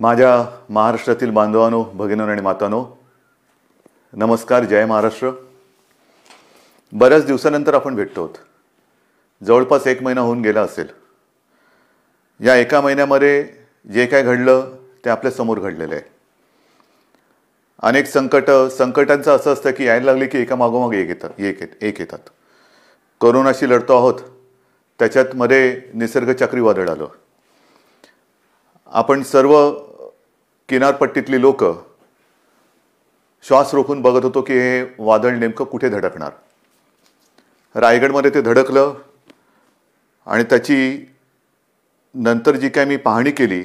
माझ्या महाराष्ट्रातील बांधवांनो, भगिनींनो आणि मातांनो, नमस्कार. जय महाराष्ट्र. बऱ्याच दिवसानंतर आपण भेटतो आहोत. जवळपास 1 महिना होऊन गेला असेल. या एका महिन्यामध्ये जे काय घडलं ते आपल्या समोर घडलेलं आहे. अनेक संकटांचं असं असतं की यायला लागले की एका मागोमाग एक येतात. कोरोनाशी लढतो आहोत, त्याच्यात मध्ये निसर्ग चक्रीवादळ आलं. आपण सर्व किनारपट्टीतली लोक श्वास रोखून बघत होतो की हे वादळ नेमकं कुठे धडकणार. रायगडमध्ये ते धडकलं आणि त्याची नंतर जी काय मी पाहणी केली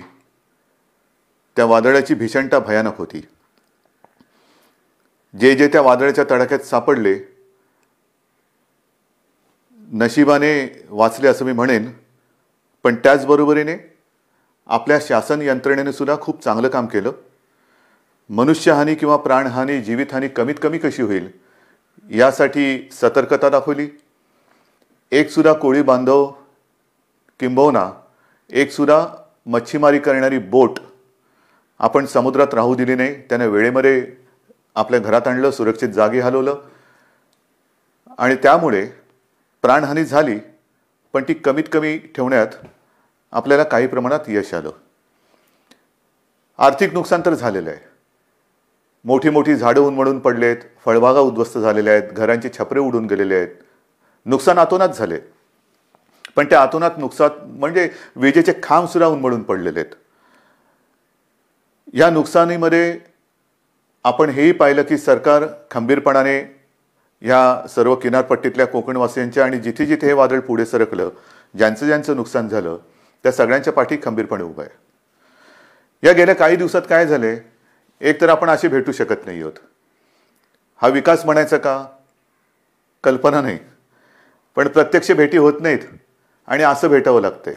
त्या वादळाची भीषणता भयानक होती. जे त्या वादळाच्या तडाख्यात सापडले नशिबाने वाचले असं मी म्हणेन, पण त्याचबरोबरीने आपल्या शासन यंत्रणेने सुद्धा खूप चांगलं काम केलं. मनुष्यहानी किंवा प्राणहानी, जीवितहानी कमीत कमी कशी होईल यासाठी सतर्कता दाखवली. एक सुद्धा कोळी बांधव किंबहुना एक सुद्धा मच्छीमारी करणारी बोट आपण समुद्रात राहू दिली नाही. त्याने वेळेमध्ये आपल्या घरात आणलं, सुरक्षित जागी हलवलं आणि त्यामुळे प्राणहानी झाली, पण ती कमीत कमी ठेवण्यात आपल्याला काही प्रमाणात यश आलं. आर्थिक नुकसान तर झालेलं आहे. मोठी मोठी झाडं उन्मळून पडलेत, फळबागा उद्ध्वस्त झालेल्या आहेत, घरांची छपरे उडून गेलेले आहेत. नुकसान अतोनात झाले, पण त्या अतोनात नुकसान म्हणजे विजेचे खांब सुद्धा उन्मळून पडलेले आहेत. या नुकसानीमध्ये आपण हेही पाहिलं की सरकार खंबीरपणाने या सर्व किनारपट्टीतल्या कोकणवासियांच्या आणि जिथे जिथे हे वादळ पुढे सरकलं, ज्यांचं नुकसान झालं त्या सगळ्यांच्या पाठी खंबीरपणे उभं आहे. या गेल्या काही दिवसात काय झाले, एक तर आपण असे भेटू शकत नाही आहोत. हा विकास म्हणायचा का, कल्पना नाही, पण प्रत्यक्ष भेटी होत नाहीत आणि असं भेटावं लागतंय.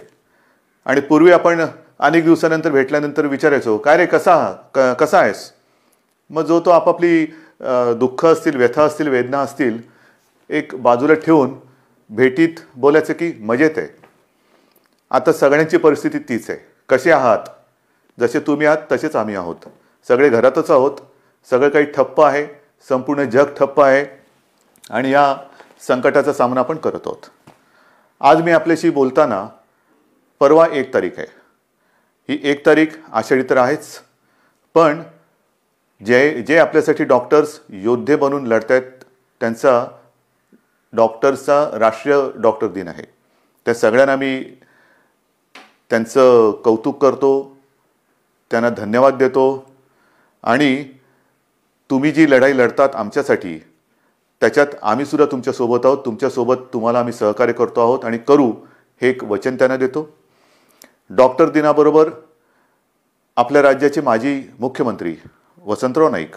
आणि पूर्वी आपण अनेक दिवसानंतर भेटल्यानंतर विचारायचो, काय रे, कसा आहेस. मग जो तो आपापली दुःख असतील, व्यथा असतील, वेदना असतील एक बाजूला ठेवून भेटीत बोलायचं की मजेत आहे. आता सगळ्यांची परिस्थिती तीच आहे. कसे आहात, जसे तुम्ही आहात तसेच आम्ही आहोत. सगळे घरातच आहोत. सगळं काही ठप्प आहे, संपूर्ण जग ठप्प आहे आणि या संकटाचा सामना आपण करत आहोत. आज मी आपल्याशी बोलताना परवा 1 तारीख आहे. ही 1 तारीख आषाढी तर आहेच, पण जे आपल्यासाठी डॉक्टर्स योद्धे बनून लढत आहेत त्यांचा डॉक्टर्सचा राष्ट्रीय डॉक्टर दिन आहे. त्या सगळ्यांना मी त्यांचं कौतुक करतो, त्यांना धन्यवाद देतो. आणि तुम्ही जी लढाई लढतात आमच्यासाठी, त्याच्यात आम्ही सुद्धा तुमच्यासोबत आहोत. तुमच्यासोबत तुम्हाला आम्ही सहकार्य करतो आहोत आणि करू, हे एक वचन त्यांना देतो. डॉक्टर दिनाबरोबर आपल्या राज्याचे माजी मुख्यमंत्री वसंतराव नाईक,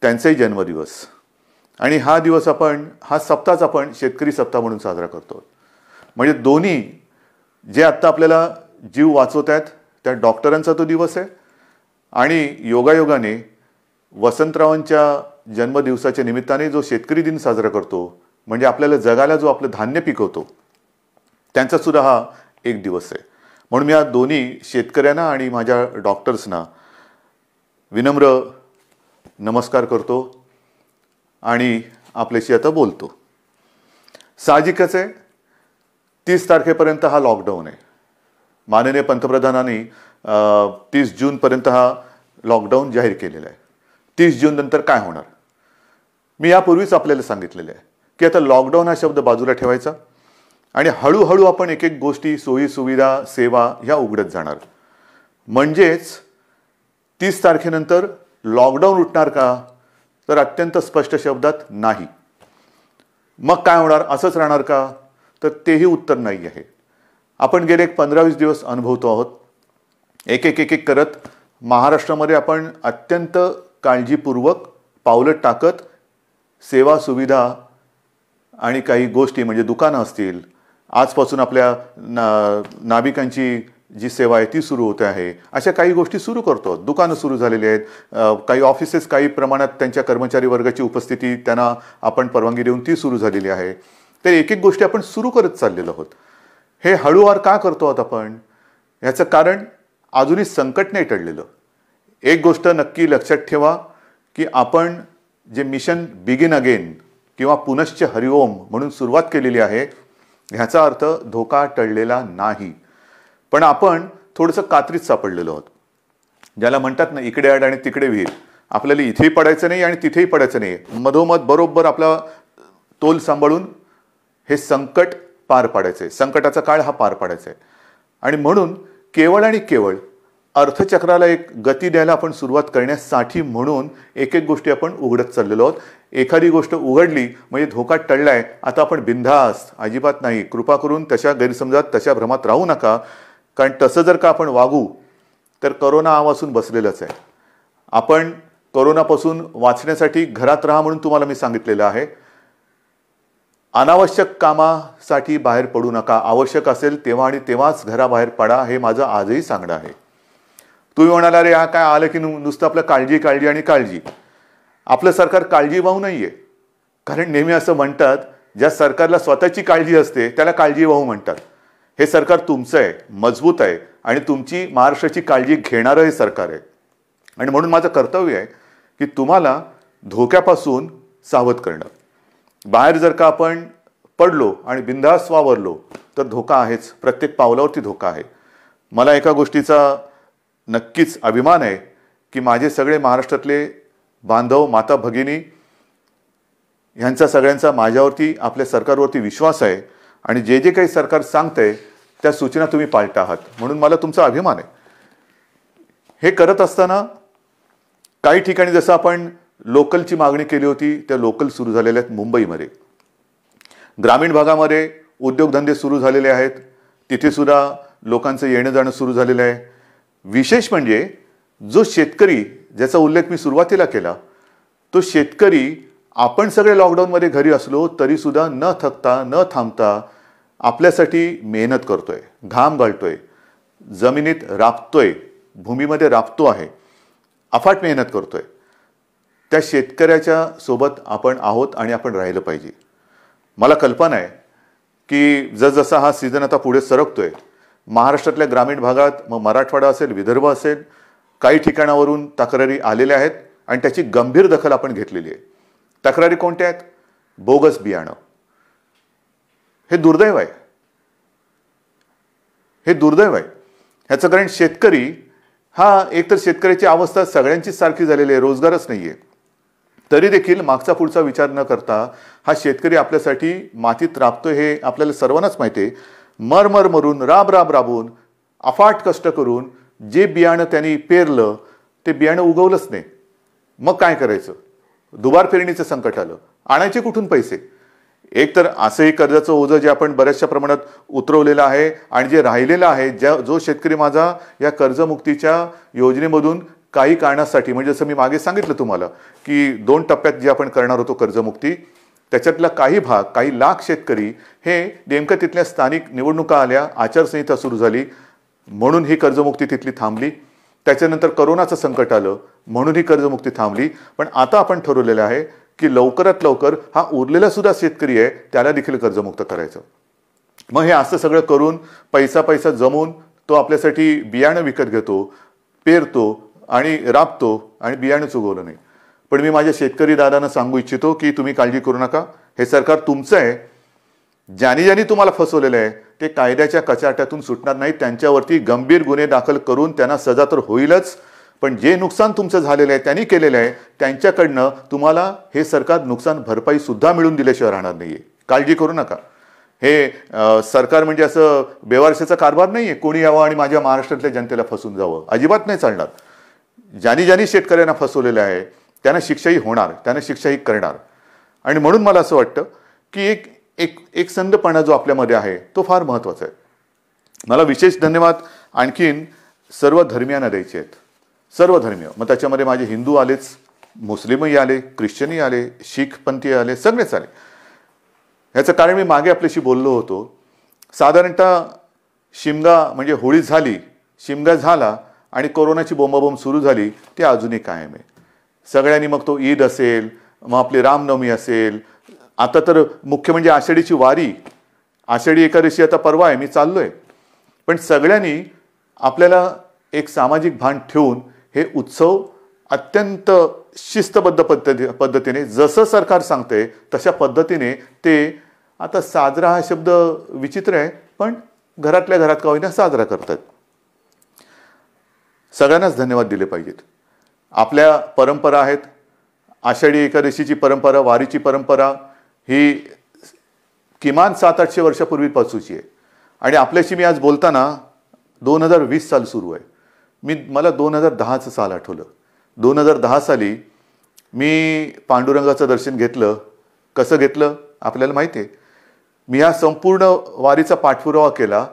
त्यांचाही जन्मदिवस. आणि हा दिवस हा सप्ताहच आपण शेतकरी सप्ताह म्हणून साजरा करतो. म्हणजे दोन्ही जे आत्ता आपल्याला जीव वाचवत आहेत त्या डॉक्टरांचा तो दिवस आहे आणि योगायोगाने वसंतरावांच्या जन्मदिवसाच्या निमित्ताने जो शेतकरी दिन साजरा करतो, म्हणजे आपल्याला जगाला जो आपलं धान्य पिकवतो, त्यांचा सुद्धा हा एक दिवस आहे. म्हणून मी या दोन्ही शेतकऱ्यांना आणि माझ्या डॉक्टर्सना विनम्र नमस्कार करतो आणि आपल्याशी आता बोलतो. साहजिकच आहे, 30 तारखेपर्यंत हा लॉकडाऊन आहे. माननीय पंतप्रधानांनी 30 जूनपर्यंत हा लॉकडाऊन जाहीर केलेला आहे. 30 जून नंतर काय होणार, मी यापूर्वीच आपल्याला सांगितलेलं आहे की आता लॉकडाऊन हा शब्द बाजूला ठेवायचा आणि हळूहळू आपण एक एक गोष्टी, सोयी सुविधा, सेवा ह्या उघडत जाणार. म्हणजेच 30 तारखेनंतर लॉकडाऊन उठणार का, तर अत्यंत स्पष्ट शब्दात नाही. मग काय होणार, असंच राहणार का, तर तेही उत्तर नाही आहे. आपण गेले 15-20 दिवस अनुभवतो आहोत. एक एक करत महाराष्ट्रामध्ये आपण अत्यंत काळजीपूर्वक पावलं टाकत सेवा सुविधा आणि काही गोष्टी म्हणजे दुकानं असतील, आजपासून आपल्या नाभिकांची जी सेवा आहे ती सुरू होते आहे, अशा काही गोष्टी सुरू करतो. दुकानं सुरू झालेली आहेत, काही ऑफिसेस काही प्रमाणात त्यांच्या कर्मचारी वर्गाची उपस्थिती त्यांना आपण परवानगी देऊन ती सुरू झालेली आहे. तर एक एक गोष्टी आपण सुरू करत चाललेलो आहोत. हे हळूवार का करतो आहोत आपण, याचं कारण अजूनही संकट नाही टळलेलं. एक गोष्ट नक्की लक्षात ठेवा की आपण जे मिशन बिगिन अगेन किंवा पुनश्च हरिओम म्हणून सुरुवात केलेली आहे, ह्याचा अर्थ धोका टळलेला नाही, पण आपण थोडंसं कात्रीत सापडलेलो आहोत. ज्याला म्हणतात ना, इकडे आड आणि तिकडे विहीर. आपल्याला इथेही पडायचं नाही आणि तिथेही पडायचं नाही, मधोमध बरोबर आपला तोल सांभाळून हे संकट पार पाडायचंय, संकटाचा काळ हा पार पाडायचा आहे. आणि म्हणून केवळ आणि केवळ अर्थचक्राला एक गती द्यायला आपण सुरुवात करण्यासाठी म्हणून एक एक गोष्टी आपण उघडत चाललेलो आहोत. एखादी गोष्ट उघडली म्हणजे धोका टळलाय, आता आपण बिनधास्त, अजिबात नाही. कृपा करून तशा गैरसमजात, तशा भ्रमात राहू नका, कारण तसं जर का आपण वागू तर करोना आवासून बसलेलंच आहे. आपण करोनापासून वाचण्यासाठी घरात राहा म्हणून तुम्हाला मी सांगितलेलं आहे. अनावश्यक कामासाठी बाहेर पडू नका. आवश्यक असेल तेव्हा आणि तेव्हाच घराबाहेर पडा, हे माझं आजही सांगणं आहे. तुम्ही म्हणाला, अरे हा काय आलं की नुसतं आपलं काळजी काळजी आणि काळजी. आपलं सरकार काळजीवाहू नाहीये, कारण नेहमी असं म्हणतात, ज्या सरकारला स्वतःची काळजी असते त्याला काळजीवाहू म्हणतात. हे सरकार तुमचं आहे, मजबूत आहे आणि तुमची महाराष्ट्राची काळजी घेणारं हे सरकार आहे. आणि म्हणून माझं कर्तव्य आहे की तुम्हाला धोक्यापासून सावध करणं. बाहेर जर का आपण पडलो आणि बिनधास्त वावरलो तर धोका आहेच, प्रत्येक पावलावरती धोका आहे. मला एका गोष्टीचा नक्कीच अभिमान आहे की माझे सगळे महाराष्ट्रातले बांधव, माता भगिनी ह्यांचा सगळ्यांचा माझ्यावरती, आपल्या सरकारवरती विश्वास आहे आणि जे जे काही सरकार सांगतंय त्या सूचना तुम्ही पाळता आहात, म्हणून मला तुमचा अभिमान आहे. हे करत असताना काही ठिकाणी जसं आपण लोकलची मागणी केली होती, त्या लोकल सुरू झालेल्या आहेत. मुंबईमध्ये ग्रामीण भागामध्ये उद्योगधंदे सुरू झालेले आहेत, तिथे सुद्धा लोकांचं येणं जाणं सुरू झालेलं आहे. विशेष म्हणजे जो शेतकरी, ज्याचा उल्लेख मी सुरुवातीला केला, तो शेतकरी आपण सगळे लॉकडाऊनमध्ये घरी असलो तरी सुद्धा न थकता, न थांबता आपल्यासाठी मेहनत करतोय, घाम गाळतोय, जमिनीत राबतोय, भूमीमध्ये राबतो आहे, अफाट मेहनत करतोय. त्या शेतकऱ्याच्या सोबत आपण आहोत आणि आपण राहिलं पाहिजे. मला कल्पना आहे की जसजसा हा सीझन आता पुढे सरकतोय, महाराष्ट्रातल्या ग्रामीण भागात, मग मराठवाडा असेल, विदर्भ असेल, काही ठिकाणावरून तक्रारी आलेल्या आहेत आणि त्याची गंभीर दखल आपण घेतलेली आहे. तक्रारी कोणत्या आहेत? बोगस बियाणं. हे दुर्दैव आहे, हे दुर्दैव आहे. ह्याचं कारण शेतकरी हा, एकतर शेतकऱ्याची अवस्था सगळ्यांचीच सारखी झालेली आहे, रोजगारच नाहीये. तरी देखील मागचा पुढचा विचार न करता हा शेतकरी आपल्यासाठी मातीत राबतोय, हे आपल्याला सर्वांनाच माहिती आहे. मरमर मरून, राबून, अफाट कष्ट करून जे बियाणं त्यांनी पेरलं ते बियाणं उगवलंच नाही. मग काय करायचं? दुबार पेरणीचं संकट आलं, आणायचे कुठून पैसे? एकतर असंही कर्जाचं ओझं जे आपण बऱ्याचशा प्रमाणात उतरवलेलं आहे आणि जे राहिलेलं आहे, जो शेतकरी माझा या कर्जमुक्तीच्या योजनेमधून काही कारणासाठी, म्हणजे जसं मी मागे सांगितलं तुम्हाला की 2 टप्प्यात जे आपण करणार होतो कर्जमुक्ती, त्याच्यातला काही भाग, काही लाख शेतकरी हे नेमकं तिथल्या स्थानिक निवडणुका आल्या, आचारसंहिता सुरू झाली म्हणून ही कर्जमुक्ती तिथली थांबली. त्याच्यानंतर करोनाचं संकट आलं म्हणून ही कर्जमुक्ती थांबली. पण आता आपण ठरवलेलं आहे की लवकरात लवकर हा उरलेला सुद्धा शेतकरी आहे त्याला देखील कर्जमुक्त करायचं. मग हे असं सगळं करून पैसा जमवून तो आपल्यासाठी बियाणं विकत घेतो, पेरतो आणि राबतो आणि बियाणंच उगवलं नाही. पण मी माझ्या शेतकरी दादांना सांगू इच्छितो की तुम्ही काळजी करू नका, हे सरकार तुमचं आहे. ज्यांनी तुम्हाला फसवलेलं आहे ते कायद्याच्या कचाट्यातून सुटणार नाही. त्यांच्यावरती गंभीर गुन्हे दाखल करून त्यांना सजा तर होईलच, पण जे नुकसान तुमचं झालेलं आहे, त्यांनी केलेलं आहे, त्यांच्याकडनं तुम्हाला हे सरकार नुकसान भरपाई सुद्धा मिळून दिल्याशिवाय राहणार नाहीये. काळजी करू नका. हे सरकार म्हणजे असं बेवारशाचा कारभार नाहीये, कोणी यावं आणि माझ्या महाराष्ट्रातल्या जनतेला फसवून जावं, अजिबात नाही चालणार. ज्यांनी शेतकऱ्यांना फसवलेलं आहे त्यांना शिक्षाही होणार, त्यांना शिक्षाही करणार. आणि म्हणून मला असं वाटतं की एक संधपणा जो आपल्यामध्ये आहे तो फार महत्त्वाचा आहे. मला विशेष धन्यवाद आणखीन सर्व धर्मियांना द्यायचे आहेत, सर्व धर्मीय. मग त्याच्यामध्ये माझे हिंदू आलेच, मुस्लिमही आले, ख्रिश्चनही आले, शीख पंथी आले, सगळेच आले. ह्याचं कारण मी मागे आपल्याशी बोललो होतो. साधारणतः शिमगा म्हणजे होळी झाली, शिमगा झाला आणि कोरोनाची बोंबाबोंब सुरू झाली, ती अजूनही कायम आहे. सगळ्यांनी, मग तो ईद असेल, मग आपली रामनवमी असेल, आता तर मुख्य म्हणजे आषाढीची वारी, आषाढी एकादशी आता परवा आहे, मी चाललोय. पण सगळ्यांनी आपल्याला एक सामाजिक भान ठेवून हे उत्सव अत्यंत शिस्तबद्ध पद्धतीने जसं सरकार सांगते तशा पद्धतीने ते आता साजरा हा शब्द विचित्र आहे, पण घरातल्या घरात का होईना साजरा करतात. सगळ्यांनाच धन्यवाद दिले पाहिजेत. आपल्या परंपरा आहेत. आषाढी एकादशीची परंपरा, वारीची परंपरा ही किमान 700-800 वर्षापूर्वीपासूनची आहे. आणि आपल्याशी मी आज बोलताना 2020 साल सुरू आहे. मला 2010चं साल आठवलं. 2010 साली मी पांडुरंगाचं दर्शन घेतलं. कसं घेतलं आपल्याला माहिती आहे. मी हा संपूर्ण वारीचा पाठपुरावा केला,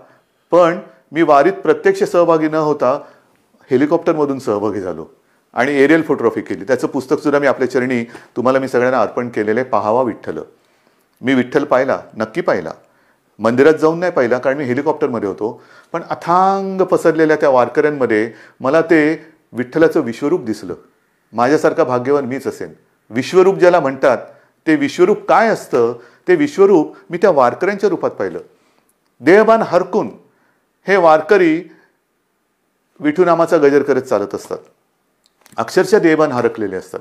पण मी वारीत प्रत्यक्ष सहभागी न होता हेलिकॉप्टरमधून सहभागी झालो आणि एरियल फोटोग्राफी केली. त्याचं पुस्तकसुद्धा मी आपल्या चरणी तुम्हाला मी सगळ्यांना अर्पण केलेलं आहे. पाहावा विठ्ठल. मी विठ्ठल पाहिला, नक्की पाहिला. मंदिरात जाऊन नाही पाहिला कारण मी हेलिकॉप्टरमध्ये होतो, पण अथांग पसरलेल्या त्या वारकऱ्यांमध्ये मला ते विठ्ठलाचं विश्वरूप दिसलं. माझ्यासारखा भाग्यवान मीच असेन. विश्वरूप ज्याला म्हणतात ते विश्वरूप काय असतं ते विश्वरूप मी त्या वारकऱ्यांच्या रूपात पाहिलं. देहभान हरकून हे वारकरी विठूनामाचा गजर करत चालत असतात. अक्षरशः देहभान हरकलेले असतात.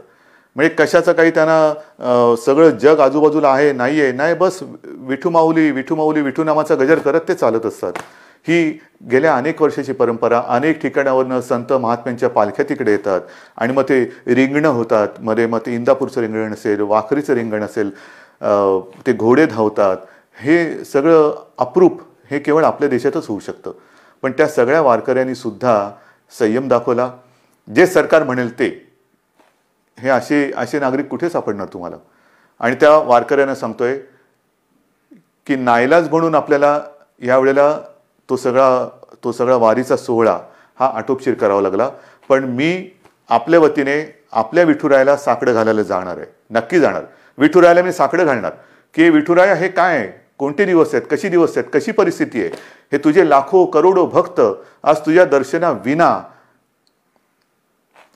म्हणजे कशाचं काही त्यांना सगळं जग आजूबाजूला आहे नाही, बस विठू माऊली विठू माऊली विठूनामाचा गजर करत ते चालत असतात. ही गेल्या अनेक वर्षाची परंपरा. अनेक ठिकाणावरनं संत महात्म्यांच्या पालख्या तिकडे येतात आणि मग ते रिंगणं होतात. मग ते इंदापूरचं रिंगण असेल, वाखरीचं रिंगण असेल, ते घोडे धावतात. हे सगळं अप्रूप हे केवळ आपल्या देशातच होऊ शकतं. पण त्या सगळ्या वारकऱ्यांनी सुद्धा संयम दाखवला. जे सरकार म्हणेल ते. हे असे नागरिक कुठे सापडणार तुम्हाला. आणि त्या वारकऱ्यांना सांगतोय की नाईलाज म्हणून आपल्याला यावेळेला तो सगळा वारीचा सोहळा हा आटोपशीर करावा लागला. पण मी आपल्या वतीने आपल्या विठुरायाला साकडं घालायला जाणार आहे. नक्की जाणार. विठुरायाला मी साकडं घालणार की विठुराया हे काय आहे, कोणते दिवस आहेत, कशी दिवस आहेत, कशी परिस्थिती आहे. हे तुझे लाखो करोडो भक्त आज तुझ्या दर्शना विना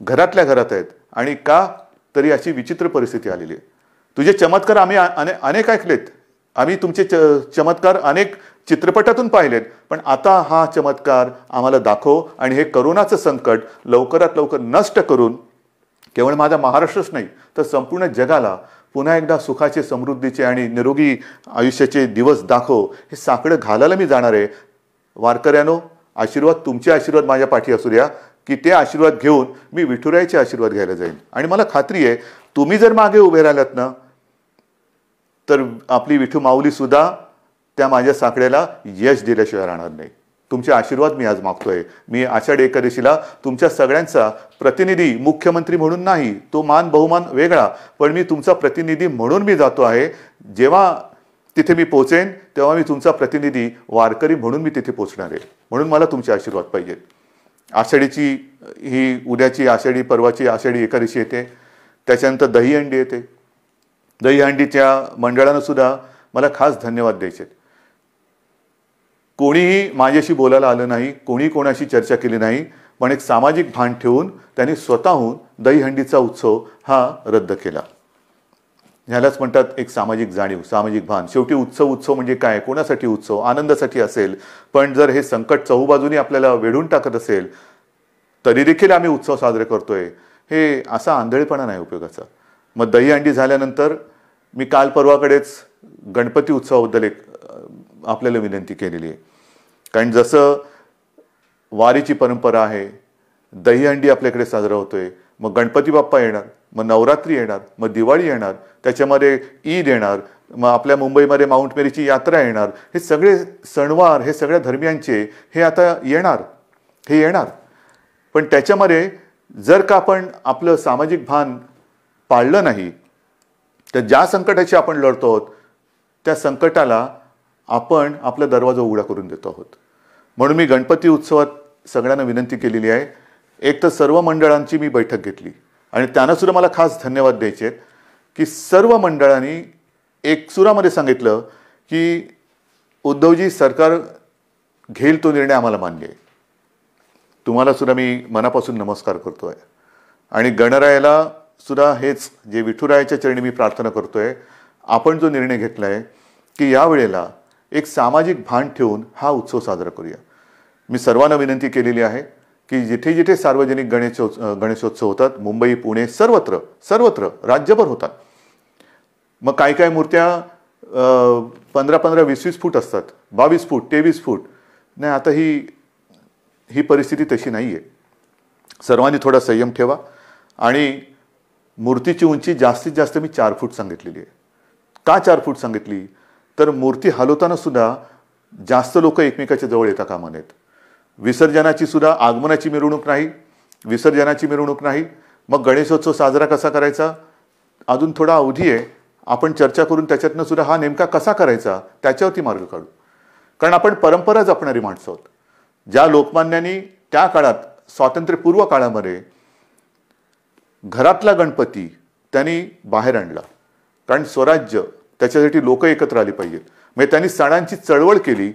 घरातल्या घरात आहेत. आणि का तरी अशी विचित्र परिस्थिती आलेली आहे. तुझे चमत्कार आम्ही अनेक ऐकलेत. आम्ही तुमचे चमत्कार अनेक चित्रपटातून पाहिलेत. पण आता हा चमत्कार आम्हाला दाखव आणि हे करोनाचं संकट लवकरात लवकर नष्ट करून केवळ माझा महाराष्ट्रच नाही तर संपूर्ण जगाला पुन्हा एकदा सुखाचे, समृद्धीचे आणि निरोगी आयुष्याचे दिवस दाखव. हे साकडं घालायला मी जाणार आहे. वारकऱ्यानो, आशीर्वाद, तुमचे आशीर्वाद माझ्या पाठी असू द्या की ते आशीर्वाद घेऊन मी विठुरायाचे आशीर्वाद घ्यायला जाईन. आणि मला खात्री आहे तुम्ही जर मागे उभे राहिलात ना तर आपली विठू माऊली सुद्धा त्या माझ्या साकड्याला यश दिल्याशिवाय राहणार नाही. तुमचे आशीर्वाद मी आज मागतोय. मी आषाढी एकादशीला तुमच्या सगळ्यांचा प्रतिनिधी, मुख्यमंत्री म्हणून नाही, तो मान बहुमान वेगळा, पण मी तुमचा प्रतिनिधी म्हणून मी जातो आहे. जेव्हा तिथे मी पोहोचेन तेव्हा मी तुमचा प्रतिनिधी वारकरी म्हणून मी तिथे पोहोचणार आहे. म्हणून मला तुमचे आशीर्वाद पाहिजेत. आषाढीची ही उद्याची आषाढी, परवाची आषाढी एकादशी येते. त्याच्यानंतर दहीहंडी येते. दहीहंडीच्या मंडळानं सुद्धा मला खास धन्यवाद द्यायचे. कोणीही माझ्याशी बोलायला आलं नाही, कोणी कोणाशी चर्चा केली नाही, पण एक सामाजिक भान ठेवून त्यांनी स्वतःहून दहीहंडीचा उत्सव हा रद्द केला. ह्यालाच म्हणतात एक सामाजिक जाणीव, सामाजिक भान. शेवटी उत्सव म्हणजे काय, कोणासाठी उत्सव, आनंदासाठी असेल. पण जर हे संकट चहूबाजूनी आपल्याला वेढून टाकत असेल तरी देखील आम्ही उत्सव साजरे करतोय, हे असा आंधळेपणा नाही उपयोगाचा. मग दहीहंडी झाल्यानंतर मी काल परवाकडेच गणपती उत्सवाबद्दल एक आपल्याला विनंती केलेली आहे. कारण जसं वारीची परंपरा आहे, दहीहंडी आपल्याकडे साजरा होतोय, मग गणपती बाप्पा येणार, मग नवरात्री येणार, मग दिवाळी येणार, त्याच्यामध्ये ईद येणार, मग आपल्या मुंबईमध्ये माउंट मेरीची यात्रा येणार. हे सगळे सणवार हे सगळ्या धर्मियांचे हे आता येणार. पण त्याच्यामध्ये जर का आपण आपलं सामाजिक भान पाळलं नाही तर ज्या संकटाशी आपण लढतो आहोत त्या संकटाला आपण आपला दरवाजा उघडा करून देतो आहोत. म्हणून मी गणपती उत्सवात सगळ्यांना विनंती केलेली आहे. एक तर सर्व मंडळांची मी बैठक घेतली आणि त्यांना सुद्धा मला खास धन्यवाद द्यायचे की सर्व मंडळांनी एक सुरामध्ये सांगितलं की उद्धवजी, सरकार घेईल तो निर्णय आम्हाला मान्य आहे. तुम्हाला सुद्धा मी मनापासून नमस्कार करतोय. आणि गणरायाला सुद्धा हेच, जे विठुरायाच्या चरणी मी प्रार्थना करतोय, आपण जो निर्णय घेतला आहे की यावेळेला एक सामाजिक भान ठेवून हा उत्सव साजरा करूया. मी सर्वांना विनंती केलेली आहे की जिथे जिथे सार्वजनिक गणेशोत्सव होतात, मुंबई, पुणे, सर्वत्र सर्वत्र राज्यभर होतात. मग काही काही मूर्त्या 15-15, 20-20 फूट असतात, 22 फूट, 23 फूट. नाही, आता ही परिस्थिती तशी नाही आहे. सर्वांनी थोडा संयम ठेवा. आणि मूर्तीची उंची जास्तीत जास्त मी 4 फूट सांगितलेली आहे. का 4 फूट सांगितली? तर मूर्ती हलवताना सुद्धा जास्त लोक एकमेकाच्या जवळ येता कामा नयेत. विसर्जनाची सुद्धा आगमनाची मिरवणूक नाही, विसर्जनाची मिरवणूक नाही. मग गणेशोत्सव साजरा कसा करायचा? अजून थोडा अवधी आहे. आपण चर्चा करून त्याच्यातनं सुद्धा हा नेमका कसा करायचा त्याच्यावरती मार्ग काढू. कारण आपण परंपरा जपणारी माणसं आहोत. ज्या लोकमान्यांनी त्या काळात, स्वातंत्र्यपूर्व काळामध्ये घरातला गणपती त्यांनी बाहेर आणला. कारण स्वराज्य, त्याच्यासाठी लोक एकत्र आली पाहिजेत. म्हणजे त्यांनी सणांची चळवळ केली.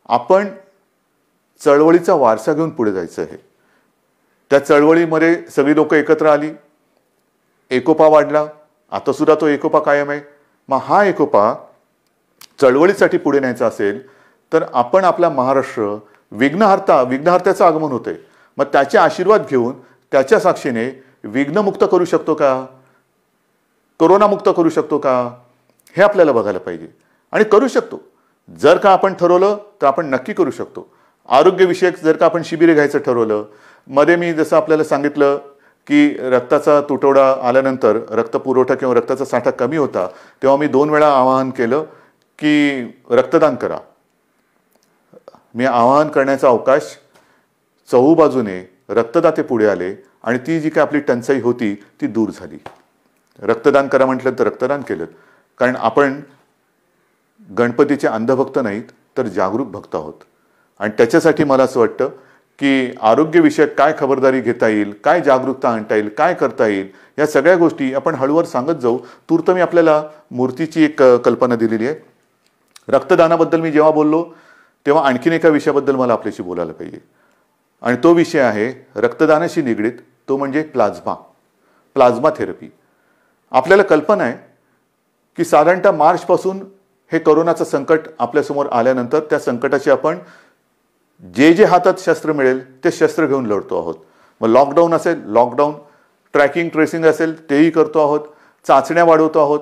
आपण चळवळीचा वारसा घेऊन पुढे जायचं आहे. त्या चळवळीमध्ये सगळी लोक एकत्र आली, एकोपा वाढला. आता सुद्धा तो एकोपा कायम आहे. मग हा एकोपा चळवळीसाठी पुढे न्यायचा असेल तर आपण आपला महाराष्ट्र विघ्नहर्त्याचं आगमन होतंय, मग त्याचे आशीर्वाद घेऊन त्याच्या साक्षीने विघ्नमुक्त करू शकतो का, कोरोनामुक्त करू शकतो का, हे आपल्याला बघायला पाहिजे. आणि करू शकतो. जर का आपण ठरवलं तर आपण नक्की करू शकतो. आरोग्यविषयक जर का आपण शिबिरे घ्यायचं ठरवलं, मध्ये मी जसं आपल्याला सांगितलं की रक्ताचा तुटवडा आल्यानंतर रक्तपुरवठा किंवा रक्ताचा साठा कमी होता, तेव्हा मी 2 वेळा आवाहन केलं की रक्तदान करा. मी आवाहन करण्याचा अवकाश चहूबाजूने रक्तदाते पुढे आले आणि ती जी काय आपली टंचाई होती ती दूर झाली. रक्तदान करा म्हटलं तर रक्तदान केलं. कारण आपण गणपतीचे अंधभक्त नाहीत तर जागरूक भक्त आहोत. आणि त्याच्यासाठी मला असं वाटतं की आरोग्यविषयक काय खबरदारी घेता येईल, काय जागरूकता आणता येईल, काय करता येईल, या सगळ्या गोष्टी आपण हळूवार सांगत जाऊ. तूर्त मी आपल्याला मूर्तीची एक कल्पना दिलेली आहे. रक्तदानाबद्दल मी जेव्हा बोललो तेव्हा आणखीन एका विषयाबद्दल मला आपल्याशी बोलायला पाहिजे. आणि तो विषय आहे रक्तदानाशी निगडीत, तो म्हणजे प्लाझ्मा थेरपी. आपल्याला कल्पना आहे की साधारणतः मार्चपासून हे कोरोनाचं संकट आपल्यासमोर आल्यानंतर त्या संकटाची आपण जे हातात शस्त्र मिळेल ते शस्त्र घेऊन लढतो आहोत. मग लॉकडाऊन असेल, लॉकडाऊन, ट्रॅकिंग ट्रेसिंग असेल तेही करतो आहोत, चाचण्या वाढवतो आहोत.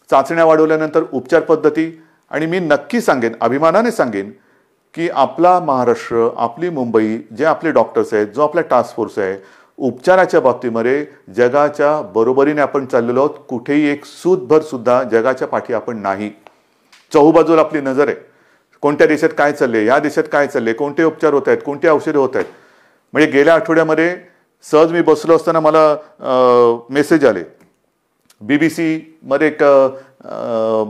चाचण्या वाढवल्यानंतर उपचार पद्धती. आणि मी नक्की सांगेन, अभिमानाने सांगेन की आपला महाराष्ट्र, आपली मुंबई, जे आपले डॉक्टर्स आहेत, जो आपला टास्क फोर्स आहे, उपचाराच्या बाबतीमध्ये जगाच्या बरोबरीने आपण चाललेलो आहोत. कुठेही एक सूतभर सुद्धा जगाच्या पाठी आपण नाही. चहूबाजूला आपली नजर आहे. कोणत्या देशात काय चालले, या देशात काय चालले, कोणते उपचार होत आहेत, कोणते औषधे होत आहेत. म्हणजे गेल्या आठवड्यामध्ये सहज मी बसलो असताना मला मेसेज आले. BBC मध्ये एक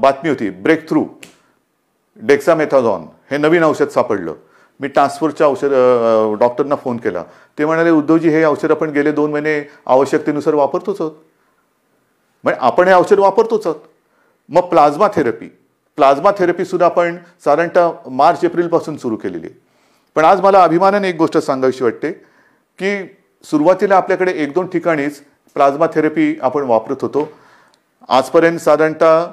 बातमी होती, ब्रेक थ्रू डेक्सामेथाझॉन हे नवीन औषध सापडलं. मी टास्क फोर्सच्या डॉक्टरना फोन केला. ते म्हणाले, उद्धवजी हे औषध आपण गेले 2 महिने आवश्यकतेनुसार वापरतोच आहोत. म्हणजे आपण हे औषध वापरतोच आहोत. मग प्लाझ्मा थेरपी सुद्धा आपण साधारणतः मार्च-एप्रिलपासून सुरू केलेली आहे. पण आज मला अभिमानाने एक गोष्ट सांगावीशी वाटते की सुरुवातीला आपल्याकडे 1-2 ठिकाणीच प्लाझ्मा थेरपी आपण वापरत होतो. आजपर्यंत साधारणतः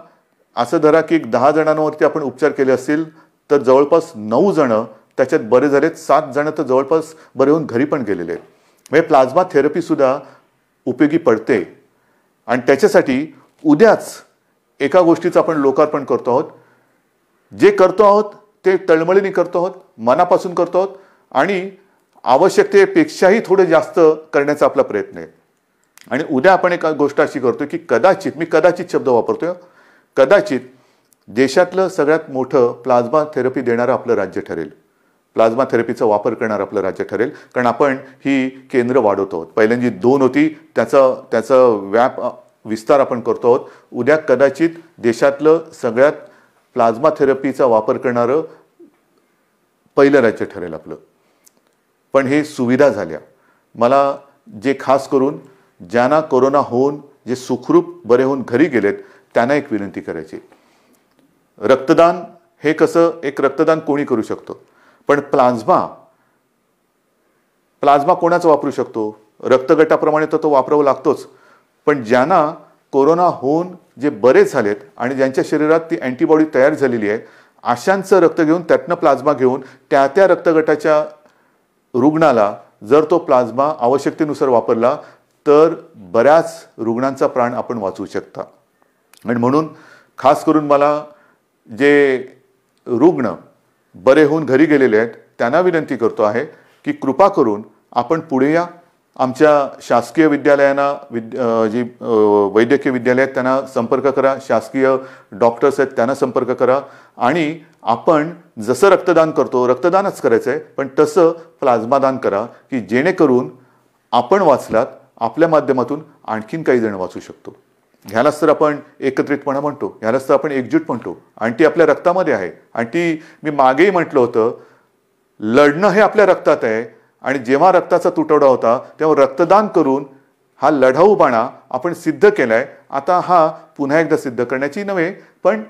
असं धरा की 10 जणांवरती आपण उपचार केले असतील तर जवळपास 9 जण त्याच्यात बरे झालेत, 7 जण तर जवळपास बरे होऊन घरी पण गेलेले आहेत. म्हणजे प्लाझ्मा थेरपी सुद्धा उपयोगी पडते. आणि त्याच्यासाठी उद्याच एका गोष्टीचं आपण लोकार्पण करतो आहोत. जे करतो आहोत ते तळमळीने करतो आहोत, मनापासून करतो आहोत आणि आवश्यकतेपेक्षाही थोडं जास्त करण्याचा आपला प्रयत्न आहे. आणि उद्या आपण एक गोष्ट अशी करतोय की कदाचित, मी कदाचित शब्द वापरतोय, कदाचित देशातलं सगळ्यात मोठं प्लाझ्मा थेरपी देणारं आपलं राज्य ठरेल. प्लाझ्मा थेरपीचा वापर करणारं आपलं राज्य ठरेल. कारण आपण ही केंद्र वाढवतो आहोत. पहिल्यांदी 2 होती, त्याचा विस्तार आपण करतो आहोत. उद्या कदाचित देशातलं सगळ्यात प्लाझ्मा थेरपीचा वापर करणारं पहिलं राज्य ठरेल आपलं. पण हे सुविधा झाल्या. मला जे खास करून ज्यांना कोरोना होऊन जे सुखरूप बरे होऊन घरी गेलेत त्यांना एक विनंती करायची. रक्तदान हे कसं, एक रक्तदान कोणी करू शकतो, पण प्लाझ्मा कोणाचा वापरू शकतो? रक्तगटाप्रमाणे तर तो वापरावा लागतोच. पण ज्यांना कोरोना होऊन जे बरे झालेत आणि ज्यांच्या शरीरात ती अँटीबॉडी तयार झालेली आहे, अशांचं रक्त घेऊन, त्यातनं प्लाझ्मा घेऊन त्या रक्तगटाच्या रुग्णाला जर तो प्लाझ्मा आवश्यकतेनुसार वापरला तर बऱ्याच रुग्णांचा प्राण आपण वाचवू शकता. आणि म्हणून खास करून मला जे रुग्ण बरे होऊन घरी गेलेले आहेत त्यांना विनंती करतो आहे की कृपा करून आपण पुढे या. आमच्या शासकीय विद्यालयांना जी वैद्यकीय विद्यालय आहेत त्यांना संपर्क करा, शासकीय डॉक्टर्स आहेत त्यांना संपर्क करा आणि आपण जसं रक्तदान करतो रक्तदानच करायचं आहे, पण तसं प्लाझ्मा दान करा की जेणेकरून आपण वाचलात, आपल्या माध्यमातून आणखीन काही जण वाचू शकतो. ह्यालाच तर आपण एकत्रितपणा म्हणतो, ह्यालाच तर आपण एकजूट म्हणतो आणि ती आपल्या रक्तामध्ये आहे. आणि ती मी मागेही म्हटलं होतं, लढणं हे आपल्या रक्तात आहे आणि जेव्हा रक्ताचा तुटवडा होता तेव्हा रक्तदान करून हा लढाऊपणा आपण सिद्ध केलाय. आता हा पुन्हा एकदा सिद्ध करण्याची नव्हे, पण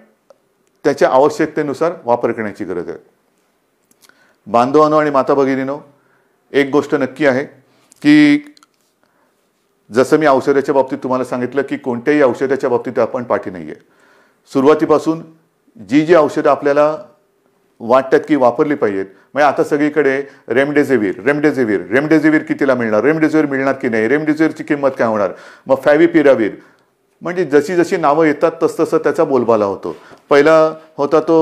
त्याच्या आवश्यकतेनुसार वापर करण्याची गरज आहे. बांधवांनो आणि माता भगिनींनो, एक गोष्ट नक्की आहे की जसं मी औषधाच्या बाबतीत तुम्हाला सांगितलं की कोणत्याही औषधाच्या बाबतीत आपण पाठी नाहीये. सुरुवातीपासून जी औषधं आपल्याला वाटतात की वापरली पाहिजेत, म्हणजे आता सगळीकडे रेमडेसिवीर कितीला मिळणार, रेमडेसिवीर मिळणार की नाही, रेमडेसिवीरची किंमत काय होणार, मग फॅविपिरावीर, म्हणजे जशी जशी नावं येतात तसतसं त्याचा बोलबाला होतो. पहिला होता तो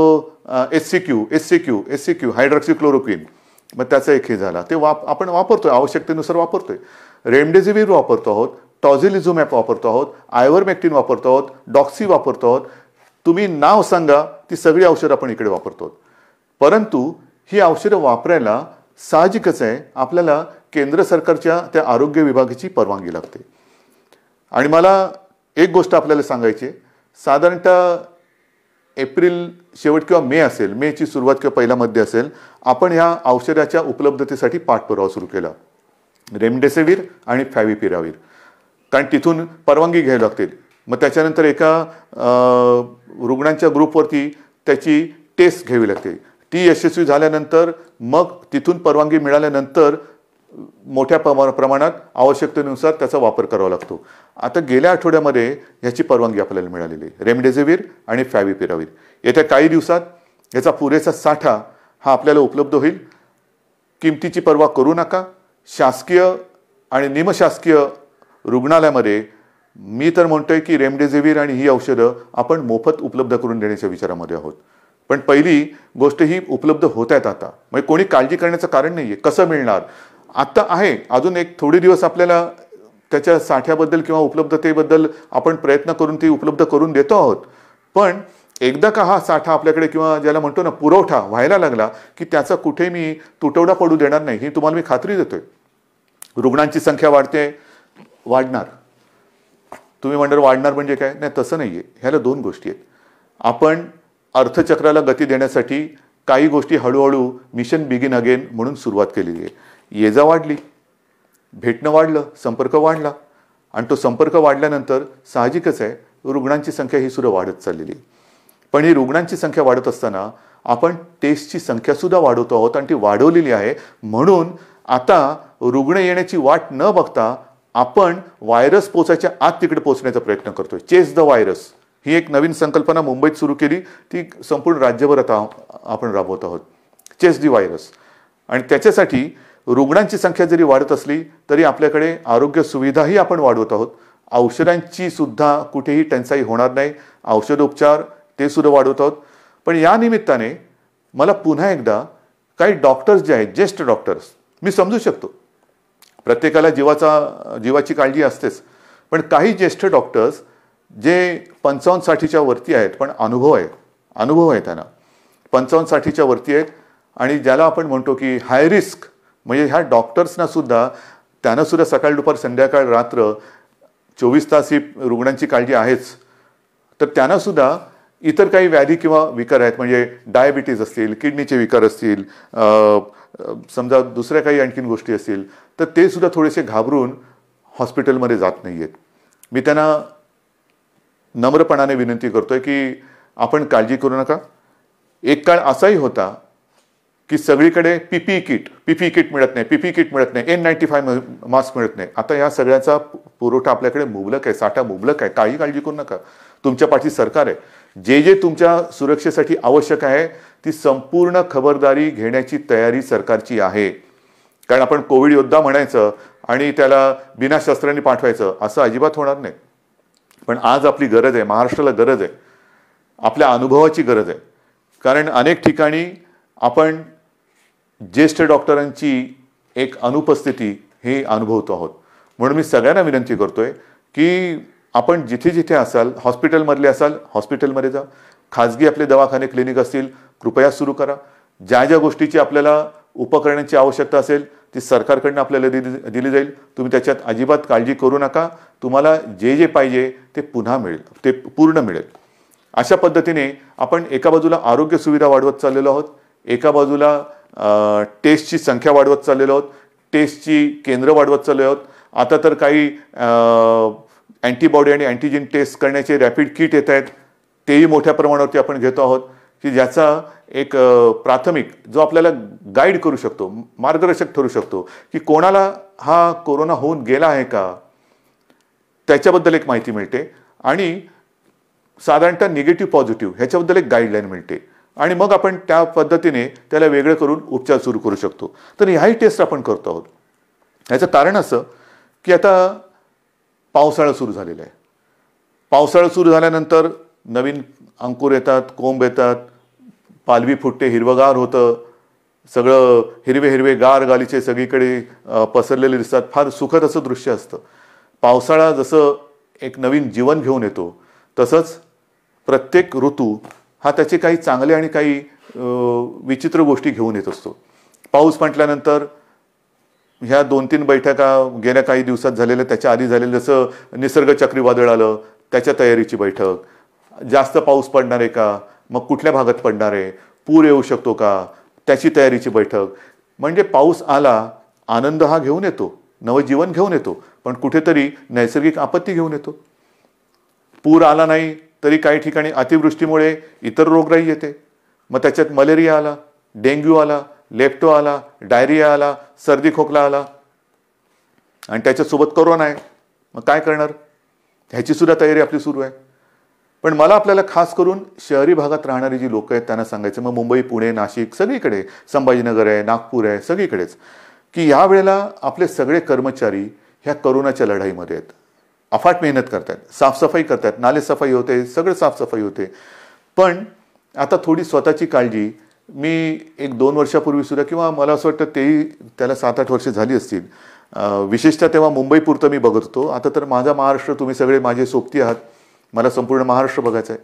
एससीक्यू हायड्रॉक्सिक्लोरोक्विन, मग त्याचा एक हे झाला, ते आपण वापरतोय, आवश्यकतेनुसार वापरतोय. रेमडेसिवीर वापरतो आहोत, टॉझिलिझुमॅब वापरतो आहोत, आयव्हरमेक्टिन वापरतो आहोत, डॉक्सी वापरतो आहोत. तुम्ही नाव सांगा, ती सगळी औषधं आपण इकडे वापरतो आहोत. परंतु ही औषधं वापरायला साहजिकच आहे आपल्याला केंद्र सरकारच्या त्या आरोग्य विभागाची परवानगी लागते. आणि मला एक गोष्ट आपल्याला सांगायची, साधारणतः एप्रिल शेवट किंवा मे असेल, मेची सुरुवात किंवा पहिला मध्ये असेल, आपण ह्या औषधाच्या उपलब्धतेसाठी पाठपुरावा सुरू केला, रेमडेसिवीर आणि फॅविपिरावीर, कारण तिथून परवानगी घ्यावी लागते. मग त्याच्यानंतर एका रुग्णांच्या ग्रुपवरती त्याची टेस्ट घ्यावी लागते. ती यशस्वी झाल्यानंतर मग तिथून परवानगी मिळाल्यानंतर मोठ्या प्रमाणात आवश्यकतेनुसार त्याचा वापर करावा लागतो. आता गेल्या आठवड्यामध्ये ह्याची परवानगी आपल्याला मिळालेली आहे, रेमडेसिवीर आणि फॅविपिरावीर. येत्या काही दिवसात याचा पुरेसा साठा हा आपल्याला उपलब्ध होईल. किमतीची पर्वा करू नका. शासकीय आणि निमशासकीय रुग्णालयामध्ये मी तर म्हणतोय की रेमडेसिवीर आणि ही औषधं आपण मोफत उपलब्ध करून देण्याच्या विचारामध्ये आहोत. पण पहिली गोष्ट ही उपलब्ध होत आहेत आता, म्हणजे कोणी काळजी करण्याचं कारण नाहीये. कसं मिळणार आता आहे, अजून एक थोडे दिवस आपल्याला त्याच्या साठ्याबद्दल किंवा उपलब्धतेबद्दल आपण प्रयत्न करून ती उपलब्ध करून देतो आहोत. पण एकदा का हा साठा आपल्याकडे किंवा ज्याला म्हणतो ना पुरवठा व्हायला लागला की त्याचा कुठे मी तुटवडा पडू देणार नाही, ही तुम्हाला मी खात्री देतोय. रुग्णांची संख्या वाढणार. तुम्ही म्हणणार वाढणार म्हणजे काय, नाही तसं नाहीये. ह्याला दोन गोष्टी आहेत. आपण अर्थचक्राला गती देण्यासाठी काही गोष्टी हळूहळू मिशन बिगिन अगेन म्हणून सुरुवात केलेली आहे. ये जा वाढली, भेटणं वाढलं, संपर्क वाढला आणि तो संपर्क वाढल्यानंतर साहजिकच आहे रुग्णांची संख्या ही सुद्धा वाढत चाललेली आहे. पण ही रुग्णांची संख्या वाढत असताना आपण टेस्टची संख्या सुद्धा वाढवतो आहोत आणि ती वाढवलेली आहे. म्हणून आता रुग्ण येण्याची वाट न बघता आपण व्हायरस पोचायच्या आत तिकडे पोहोचण्याचा प्रयत्न करतोय. चेस द व्हायरस ही एक नवीन संकल्पना मुंबईत सुरू केली, ती संपूर्ण राज्यभर आता आपण राबवत आहोत. Chase the virus. आणि त्याच्यासाठी रुग्णांची संख्या जरी वाढत असली तरी आपल्याकडे आरोग्य सुविधाही आपण वाढवत आहोत. औषधांची सुद्धा कुठेही टंचाई होणार नाही, औषधोपचार ते सुद्धा वाढवत आहोत. पण या निमित्ताने मला पुन्हा एकदा काही डॉक्टर्स जे आहेत, ज्येष्ठ डॉक्टर्स, मी समजू शकतो प्रत्येकाला जीवाची काळजी असतेच, पण काही ज्येष्ठ डॉक्टर्स जे 55-60च्या वरती आहेत पण अनुभव आहे त्यांना, 55-60च्या वरती आहेत आणि ज्याला आपण म्हणतो की हाय रिस्क, म्हणजे ह्या डॉक्टर्सना सुद्धा त्यांना सुद्धा सकाळ दुपार संध्याकाळ रात्र 24 तास ही रुग्णांची काळजी आहेच. तर त्यांना सुद्धा इतर काही व्याधी किंवा विकार आहेत, म्हणजे डायबिटीज असतील, किडनीचे विकार असतील, समजा दुसऱ्या काही आणखीन गोष्टी असतील, तर ते सुद्धा थोडेसे घाबरून हॉस्पिटलमध्ये जात नाही आहेत. मी त्यांना नम्रपणाने विनंती करतोय की आपण काळजी करू नका. एक काळ असाही होता की सगळीकडे पीपीई किट मिळत नाही, N95 मास्क मिळत नाही. आता या सगळ्याचा पुरवठा आपल्याकडे मुबलक आहे, साठा मुबलक आहे. काही काळजी करू नका. तुमच्या पाठी सरकार आहे. जे तुमच्या सुरक्षेसाठी आवश्यक आहे ती संपूर्ण खबरदारी घेण्याची तयारी सरकारची आहे. कारण आपण कोविड योद्धा म्हणायचं आणि त्याला बिना शस्त्रांनी पाठवायचं असं अजिबात होणार नाही. पण आज आपली गरज आहे, महाराष्ट्राला गरज आहे, आपल्या अनुभवाची गरज आहे. कारण अनेक ठिकाणी आपण ज्येष्ठ डॉक्टरांची एक अनुपस्थिती हे अनुभवतो आहोत. म्हणून मी सगळ्यांना विनंती करतोय की आपण जिथे जिथे असाल, हॉस्पिटलमधले असाल हॉस्पिटलमध्ये जा, खाजगी आपले दवाखाने क्लिनिक असतील कृपया सुरू करा. ज्या ज्या गोष्टीची आपल्याला उपकरणांची आवश्यकता असेल ती सरकारकडनं आपल्याला दिली जाईल. तुम्ही त्याच्यात अजिबात काळजी करू नका. तुम्हाला जे जे पाहिजे ते पुन्हा मिळेल, ते पूर्ण मिळेल. अशा पद्धतीने आपण एका बाजूला आरोग्य सुविधा वाढवत चाललेलो आहोत, एका बाजूला टेस्टची संख्या वाढवत चाललेलो आहोत, टेस्टची केंद्र वाढवत चाललेलो आहोत. आता तर काही अँटीबॉडी आणि अँटीजेन टेस्ट करण्याचे रॅपिड किट येत आहेत, तेही मोठ्या प्रमाणावरती आपण घेतो आहोत की ज्याचा एक प्राथमिक जो आपल्याला गाईड करू शकतो, मार्गदर्शक ठरू शकतो की कोणाला हा कोरोना होऊन गेला आहे का त्याच्याबद्दल एक माहिती मिळते आणि साधारणतः निगेटिव्ह पॉझिटिव्ह ह्याच्याबद्दल एक गाईडलाईन मिळते आणि मग आपण त्या पद्धतीने त्याला वेगळं करून उपचार सुरू करू शकतो. तर ह्याही टेस्ट आपण करतो आहोत. ह्याचं कारण असं की आता पावसाळा सुरू झालेला आहे. पावसाळा सुरू झाल्यानंतर नवीन अंकुर येतात, कोंब येतात, पालवी फुटते, हिरवगार होतं, सगळं हिरवे हिरवे गार गालीचे सगळीकडे पसरलेले दिसतात. फार सुखद असं दृश्य असतं. पावसाळा जसं एक नवीन जीवन घेऊन येतो तसंच प्रत्येक ऋतू हा त्याचे काही चांगले आणि काही विचित्र गोष्टी घेऊन येत असतो. पाऊस म्हटल्यानंतर ह्या 2-3 बैठका गेल्या काही दिवसात झालेल्या, त्याच्या आधी झालेलं जसं निसर्ग चक्रीवादळ आलं त्याच्या तयारीची बैठक, जास्त पाऊस पडणार आहे का, मग कुठल्या भागात पडणार आहे, पूर येऊ शकतो का, त्याची तयारीची बैठक. म्हणजे पाऊस आला आनंद हा घेऊन येतो, नवजीवन घेऊन येतो, पण कुठेतरी नैसर्गिक आपत्ती घेऊन येतो. पूर आला नाही तरी काही ठिकाणी अतिवृष्टीमुळे इतर रोगराई येते. मग त्याच्यात मलेरिया आला, डेंग्यू आला, लेप्टो आला, डायरिया आला, सर्दी खोकला आला आणि त्याच्यासोबत कोरोना आहे. मग काय करणार, ह्याची सुद्धा तयारी आपली सुरू आहे. पण मला आपल्याला खास करून शहरी भागात राहणारी जी लोक आहेत त्यांना सांगायचं, मग मुंबई, पुणे, नाशिक सगळीकडे, संभाजीनगर आहे, नागपूर आहे, सगळीकडेच, की या वेळेला आपले सगळे कर्मचारी ह्या कोरोनाच्या लढाईमध्ये आहेत. अफाट मेहनत करतात, साफसफाई करतात, नालेसफाई होते, सगळं साफसफाई होते. पण आता थोडी स्वतःची काळजी मी 1-2 वर्षापूर्वी सुद्धा, किंवा मला असं वाटतं तेही त्याला 7-8 वर्ष झाली असतील, विशेषतः तेव्हा मुंबईपुरतं मी बघत होतो. आता तर माझा महाराष्ट्र, तुम्ही सगळे माझे सोबती आहात, मला संपूर्ण महाराष्ट्र बघायचं आहे.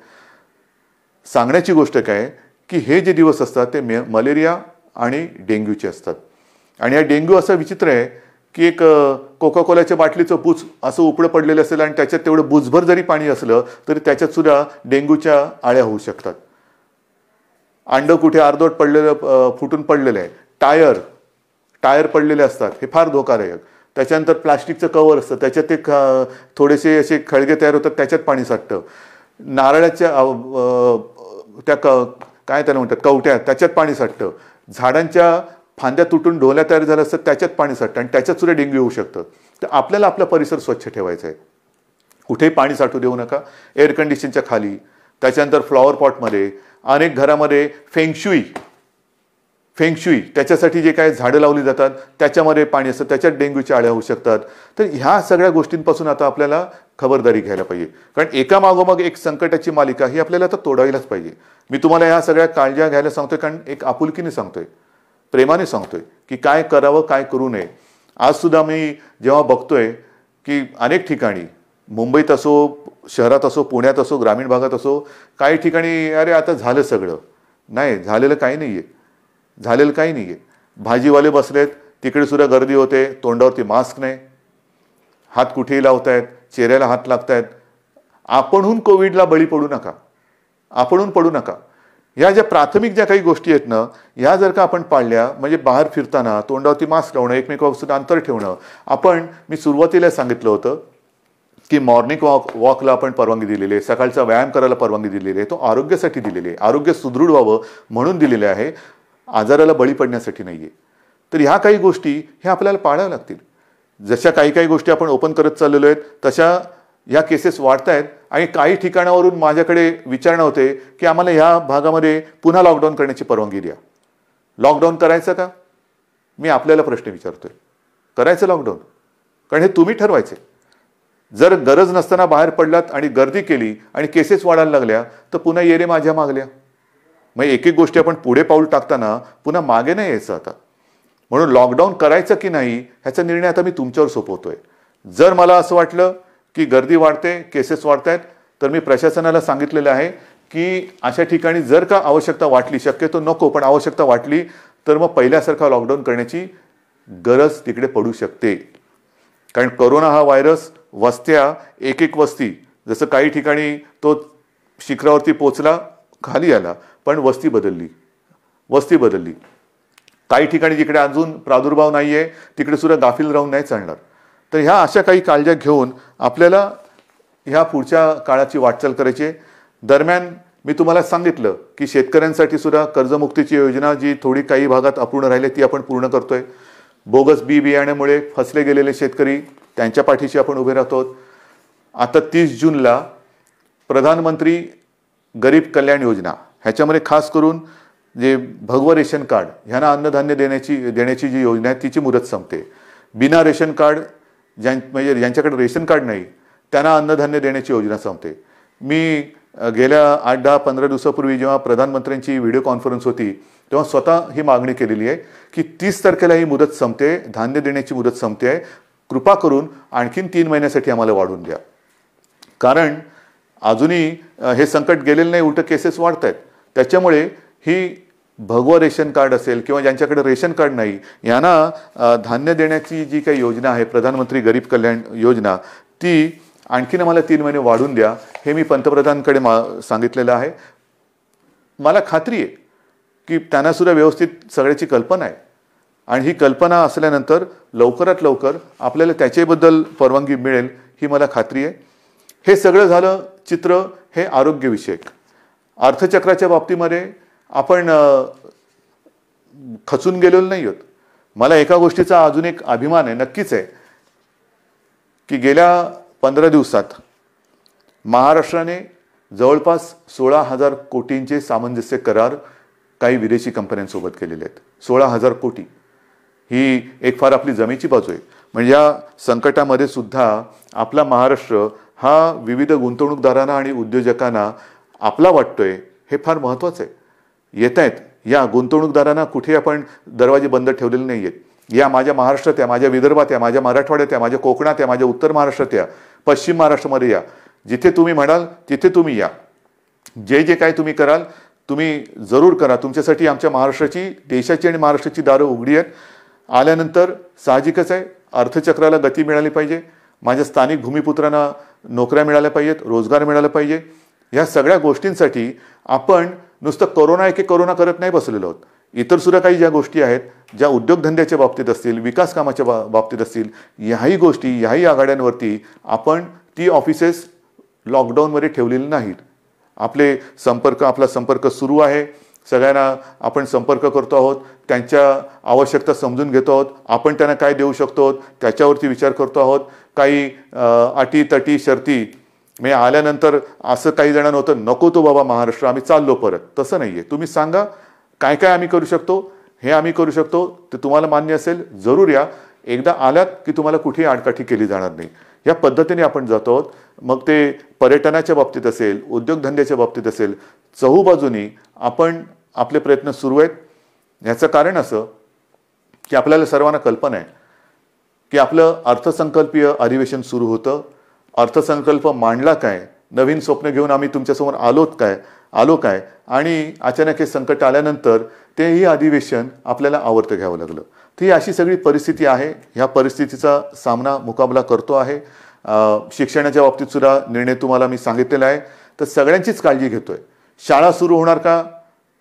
सांगण्याची गोष्ट काय की हे जे दिवस असतात ते मलेरिया आणि डेंग्यूचे असतात. आणि हा डेंग्यू असा विचित्र आहे की एक कोका कोलाच्या बाटलीचं बुच असं उपडं पडलेलं असेल आणि त्याच्यात तेवढं बुचभर जरी पाणी असलं तरी त्याच्यात सुद्धा डेंग्यूच्या आळ्या होऊ शकतात. अंड कुठे अर्धवट पडलेलं, फुटून पडलेलं आहे, टायर पडलेले असतात, हे फार धोकादायक. त्याच्यानंतर प्लास्टिकचं कवर असतं, त्याच्यात ते थोडेसे असे खळगे तयार होतात, त्याच्यात पाणी साठतं. नारळाच्या त्या काय त्याला म्हणतात कवट्या, त्याच्यात पाणी साठतं. झाडांच्या फांद्या तुटून ढोल्या तयार झाल्या असतात, त्याच्यात पाणी साठतं आणि त्याच्यात सुद्धा डेंग्यू होऊ शकतं. तर आपल्याला आपला परिसर स्वच्छ ठेवायचा आहे. कुठेही पाणी साठू देऊ नका. एअर कंडिशनच्या खाली, त्याच्यानंतर फ्लॉवर पॉटमध्ये, अनेक घरामध्ये फेंगशुई त्याच्यासाठी जे काय झाडं लावली जातात त्याच्यामध्ये पाणी असतं, त्याच्यात डेंग्यूच्या आळ्या होऊ शकतात. तर ह्या सगळ्या गोष्टींपासून आता आपल्याला खबरदारी घ्यायला पाहिजे. कारण एका मागोमाग एक संकटाची मालिका ही आपल्याला आता तोडायलाच पाहिजे. मी तुम्हाला ह्या सगळ्या काळज्या घ्यायला सांगतोय कारण एक आपुलकीने सांगतोय, प्रेमाने सांगतोय की काय करावं, काय करू नये. आज सुद्धा मी जेव्हा बघतोय की अनेक ठिकाणी, मुंबईत असो, शहरात असो, पुण्यात असो, ग्रामीण भागात असो, काही ठिकाणी अरे आता झालं सगळं. नाही, झालेलं काही नाहीये, झालेलं काही नाहीये. भाजीवाले बसलेत, तिकडे सुद्धा गर्दी होते, तोंडावरती मास्क नाही, हात कुठेही लावतायत, चेहऱ्याला हात लागतायत. आपणहून कोविडला बळी पडू नका, आपणहून पडू नका. ह्या ज्या प्राथमिक ज्या काही गोष्टी आहेत ना, ह्या जर का आपण पाळल्या, म्हणजे बाहेर फिरताना तोंडावरती मास्क लावणं, एकमेकांपासून अंतर ठेवणं. मी सुरुवातीला सांगितलं होतं की मॉर्निंग वॉकला आपण परवानगी दिलेली आहे, सकाळचा व्यायाम करायला परवानगी दिलेली आहे. तो आरोग्यासाठी दिलेली आहे, आरोग्य सुदृढ व्हावं म्हणून दिलेले आहे, आजाराला बळी पडण्यासाठी नाहीये. तर ह्या काही गोष्टी ह्या आपल्याला पाळाव्या लागतील. जशा काही गोष्टी आपण ओपन करत चाललेलो आहेत तशा ह्या केसेस वाढत आहेत आणि काही ठिकाणावरून माझ्याकडे विचारणा होते की आम्हाला ह्या भागामध्ये पुन्हा लॉकडाऊन करण्याची परवानगी द्या. लॉकडाऊन करायचं का? मी आपल्याला प्रश्न विचारतोय, करायचं लॉकडाऊन? कारण हे तुम्ही ठरवायचे. जर गरज नसताना बाहेर पडलात आणि गर्दी केली आणि केसेस वाढायला लागल्या तर पुन्हा ये रे माझ्या मागल्या. मग एक एक गोष्टी आपण पुढे पाऊल टाकताना पुन्हा मागे नाही यायचं आता. म्हणून लॉकडाऊन करायचं की नाही ह्याचा निर्णय आता मी तुमच्यावर सोपवतोय. जर मला असं वाटलं की गर्दी वाढते, केसेस वाढत आहेत, तर मी प्रशासनाला सांगितलेलं आहे की अशा ठिकाणी जर का आवश्यकता वाटली, शक्यतो नको पण आवश्यकता वाटली तर मग पहिल्यासारखा लॉकडाऊन करण्याची गरज तिकडे पडू शकते. कारण कोरोना हा व्हायरस वस्त्या, एक एक वस्ती, जसं काही ठिकाणी तो शिखरावरती पोचला, खाली आला, पण वस्ती बदलली. काही ठिकाणी जिकडे अजून प्रादुर्भाव नाहीये तिकडे सुद्धा गाफील राहून नाही चालणार. तर ह्या अशा काही काळज्या घेऊन आपल्याला ह्या पुढच्या काळाची वाटचाल करायची. दरम्यान मी तुम्हाला सांगितलं की शेतकऱ्यांसाठी सुद्धा कर्जमुक्तीची योजना जी थोडी काही भागात अपूर्ण राहिली ती आपण पूर्ण करतोय. बोगस बियाण्यामुळे फसले गेलेले शेतकरी त्यांच्या पाठीशी आपण उभे राहतो. आता 30 जूनला प्रधानमंत्री गरीब कल्याण योजना ह्याच्यामध्ये खास करून जे भगवं रेशन कार्ड ह्यांना अन्नधान्य देण्याची जी योजना आहे तिची मुदत संपते. बिना रेशन कार्ड म्हणजे ज्यांच्याकडे रेशन कार्ड नाही त्यांना अन्नधान्य देण्याची योजना संपते. मी गेल्या 8-10-15 दिवसापूर्वी जेव्हा प्रधानमंत्र्यांची व्हिडिओ कॉन्फरन्स होती तेव्हा स्वतः ही मागणी केलेली आहे की 30 तारखेला ही मुदत संपते, धान्य देण्याची मुदत संपते आहे, कृपा करून आणखीन 3 महिन्यासाठी आम्हाला वाढवून द्या. कारण अजूनही हे संकट गेलेलं नाही, उलट केसेस वाढत आहेत. त्याच्यामुळे ही भगवं रेशन कार्ड असेल किंवा ज्यांच्याकडे रेशन कार्ड नाही यांना धान्य देण्याची जी काही योजना आहे प्रधानमंत्री गरीब कल्याण योजना ती आणखीन आम्हाला 3 महिने वाढवून द्या हे मी पंतप्रधानांकडे सांगितलेलं आहे. मला खात्री आहे की त्यांना सुद्धा व्यवस्थित सगळ्याची कल्पना आहे आणि ही कल्पना असल्यानंतर लवकरात लवकर आपल्याला त्याच्याबद्दल परवानगी मिळेल ही मला खात्री आहे. हे सगळं झालं चित्र हे आरोग्यविषयक. अर्थचक्राच्या बाबतीमध्ये आपण खचून गेलेलो नाही आहोत. मला एका गोष्टीचा अजून एक अभिमान आहे, नक्कीच आहे, की गेल्या 15 दिवसात महाराष्ट्राने जवळपास 16,000 कोटींचे सामंजस्य करार काही विदेशी कंपन्यांसोबत केलेले आहेत. 16,000 कोटी ही एक फार आपली जमेची बाजू आहे. म्हणजे या संकटामध्ये सुद्धा आपला महाराष्ट्र हा विविध गुंतवणूकदारांना आणि उद्योजकांना आपला वाटतोय हे फार महत्त्वाचं आहे. येत आहेत या गुंतवणूकदारांना कुठे आपण दरवाजे बंद ठेवलेले नाही आहेत. या माझ्या महाराष्ट्रात या, माझ्या विदर्भात या, माझ्या मराठवाड्यात या, माझ्या कोकणात या, माझ्या उत्तर महाराष्ट्रात या, पश्चिम महाराष्ट्रामध्ये या, जिथे तुम्ही म्हणाल तिथे तुम्ही या. जे जे काय तुम्ही कराल तुम्ही जरूर करा. तुमच्यासाठी आमच्या महाराष्ट्राची, देशाची आणि महाराष्ट्राची दारं उघडी आहेत. आल्यानंतर साहजिकच आहे अर्थचक्राला गती मिळाली पाहिजे, माझ्या स्थानिक भूमिपुत्रांना नोकऱ्या मिळाल्या पाहिजेत, रोजगार मिळाला पाहिजे. ह्या सगळ्या गोष्टींसाठी आपण नुसतं कोरोना एके कोरोना करत नाही बसलेलो आहोत. इतर सुद्धा काही ज्या गोष्टी आहेत, ज्या उद्योगधंद्याच्या बाबतीत असतील, विकास कामाच्या बाबतीत असतील, ह्याही गोष्टी, ह्याही आघाड्यांवरती आपण ती ऑफिसेस लॉकडाऊनमध्ये ठेवलेली नाहीत. आपला संपर्क सुरू आहे. सगळ्यांना आपण संपर्क करतो आहोत, त्यांच्या आवश्यकता समजून घेतो आहोत, आपण त्यांना काय देऊ शकतो त्याच्यावरती विचार करतो आहोत. काही अटी तटी शर्ती म्हणजे आल्यानंतर असं काही जणांना होतं नको तो बाबा महाराष्ट्र आम्ही चाललो परत, तसं नाही आहे. तुम्ही सांगा काय काय आम्ही करू शकतो, हे आम्ही करू शकतो, ते तुम्हाला मान्य असेल जरूर या. एकदा आलात की तुम्हाला कुठेही आडकाठी केली जाणार नाही. या पद्धतीने आपण जातो आहोत. मग ते पर्यटनाच्या बाबतीत असेल, उद्योगधंद्याच्या बाबतीत असेल, चहूबाजूनी आपण आपले प्रयत्न सुरू आहेत. याचं कारण असं की आपल्याला सर्वांना कल्पना आहे की आपलं अर्थसंकल्पीय अधिवेशन सुरू होतं. अर्थसंकल्प मांडला काय, नवीन स्वप्न घेऊन आम्ही तुमच्यासमोर आलो काय आणि अचानक हे संकट आल्यानंतर तेही अधिवेशन आपल्याला आवर्त घ्यावं लागलं. तर ही अशी सगळी परिस्थिती आहे. ह्या परिस्थितीचा मुकाबला करतो आहे. शिक्षणाच्या बाबतीत सुद्धा निर्णय तुम्हाला मी सांगितलेला आहे. तर सगळ्यांचीच काळजी घेतोय. शाळा सुरू होणार का,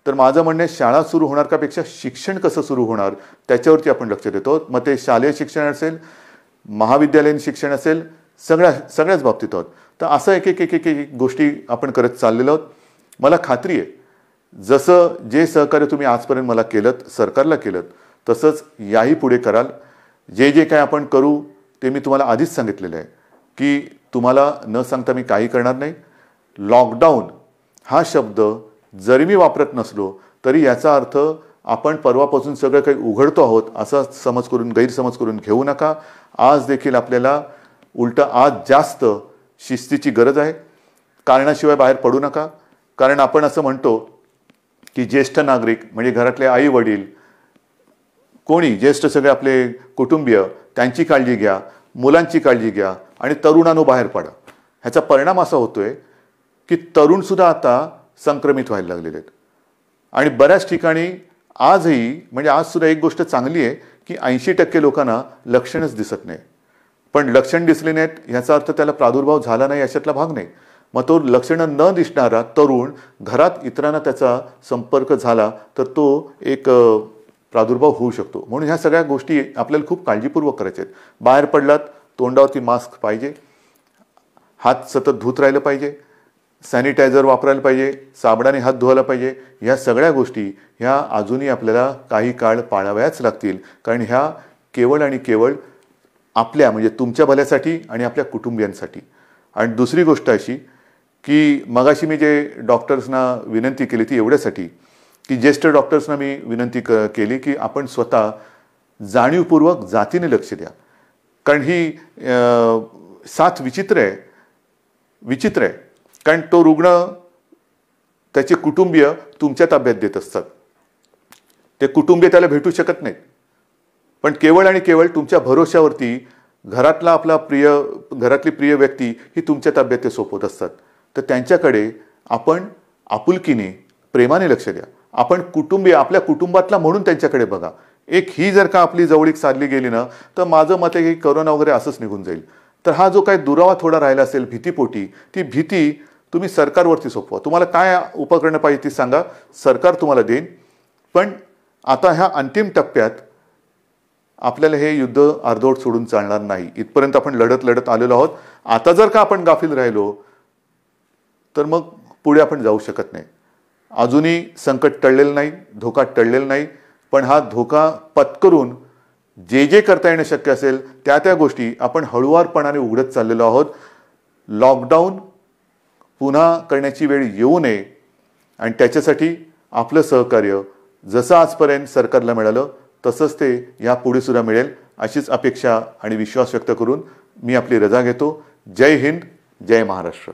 तर माझं म्हणणं आहे शाळा सुरू होणार का पेक्षा शिक्षण कसं सुरू होणार त्याच्यावरती आपण लक्ष देतो. मग ते शालेय शिक्षण असेल, महाविद्यालयीन शिक्षण असेल, सगळ्याच बाबतीत आहोत. तर असं एक एक एक एक एक गोष्टी आपण करत चाललेलो आहोत. मला खात्री आहे जसं जे सहकार्य तुम्ही आजपर्यंत मला केलं, सरकारला केलं, तसंच याही पुढे कराल. जे जे काय आपण करू ते मी तुम्हाला आधीच सांगितलेलं आहे की तुम्हाला न सांगता मी काही करणार नाही. लॉकडाऊन हा शब्द जरी मी वापरत नसलो तरी याचा अर्थ आपण परवापासून सगळं काही उघडतो आहोत असा गैरसमज करून घेऊ नका. आज देखील आपल्याला उलट आज जास्त शिस्तीची गरज आहे. कारणाशिवाय बाहेर पडू नका. कारण आपण असं म्हणतो की ज्येष्ठ नागरिक म्हणजे घरातले आई वडील कोणी ज्येष्ठ सगळे आपले कुटुंबीय त्यांची काळजी घ्या, मुलांची काळजी घ्या आणि तरुणांनो बाहेर पडा. ह्याचा परिणाम असा होतोय की तरुणसुद्धा आता संक्रमित व्हायला लागलेले आहेत. आणि बऱ्याच ठिकाणी आजही म्हणजे आजसुद्धा एक गोष्ट चांगली आहे की 80% लोकांना लक्षणच दिसत नाही. पण लक्षण दिसले नाहीत ह्याचा अर्थ त्याला प्रादुर्भाव झाला नाही अशातला भाग नाही. मग तो लक्षणं न दिसणारा तरुण घरात इतरांना त्याचा संपर्क झाला तर तो एक प्रादुर्भाव होऊ शकतो. म्हणून ह्या सगळ्या गोष्टी आपल्याला खूप काळजीपूर्वक करायच्या आहेत. बाहेर पडलात तोंडावरती मास्क पाहिजे, हात सतत धुत राहिलं पाहिजे, सॅनिटायझर वापरायला पाहिजे, साबणाने हात धुवायला पाहिजे. ह्या सगळ्या गोष्टी ह्या अजूनही आपल्याला काही काळ पाळाव्याच लागतील. कारण ह्या केवळ आणि केवळ आपल्या म्हणजे तुमच्या भल्यासाठी आणि आपल्या कुटुंबियांसाठी. आणि दुसरी गोष्ट अशी की मगाशी मी जे डॉक्टर्सना विनंती केली ती एवढ्यासाठी की ज्येष्ठ डॉक्टर्सना मी विनंती केली की आपण स्वतः जाणीवपूर्वक जातीने लक्ष द्या. कारण ही साथ विचित्र आहे. कारण तो रुग्ण त्याचे कुटुंबीय तुमच्या ताब्यात देत असतात. ते कुटुंबीय त्याला भेटू शकत नाहीत. पण केवळ आणि केवळ तुमच्या भरोश्यावरती घरातली प्रिय व्यक्ती ही तुमच्या ताब्यात ते सोपवत असतात. तर त्यांच्याकडे आपण आपुलकीने प्रेमाने लक्ष द्या. आपण कुटुंबीय आपल्या कुटुंबातला म्हणून त्यांच्याकडे बघा. एक ही जर का आपली जवळीक साधली गेली ना तर माझं मत आहे की करोना वगैरे असंच निघून जाईल. तर हा जो काही दुरावा थोडा राहिला असेल भीतीपोटी ती भीती तुम्ही सरकारवरती सोपवा. तुम्हाला काय उपकरणं पाहिजे ती सांगा, सरकार तुम्हाला देईन. पण आता ह्या अंतिम टप्प्यात आपल्याला हे युद्ध अर्धवट सोडून चालणार नाही. इथपर्यंत आपण लढत आलेलो आहोत. आता जर का आपण गाफील राहिलो तर मग पुढे आपण जाऊ शकत नाही. अजूनही संकट टळलेलं नाही, धोका टळलेला नाही. पण हा धोका पत्करून जे करता येणं शक्य असेल त्या गोष्टी आपण हळुवारपणाने उघडत चाललेलो आहोत. लॉकडाऊन पुन्हा करण्याची वेळ येऊ नये आणि त्याच्यासाठी आपलं सहकार्य जसं आजपर्यंत सरकारला मिळालं तसंच ते यापुढे सुद्धा मिळेल अशीच अपेक्षा आणि विश्वास व्यक्त करून मी आपली रजा घेतो. जय हिंद, जय महाराष्ट्र.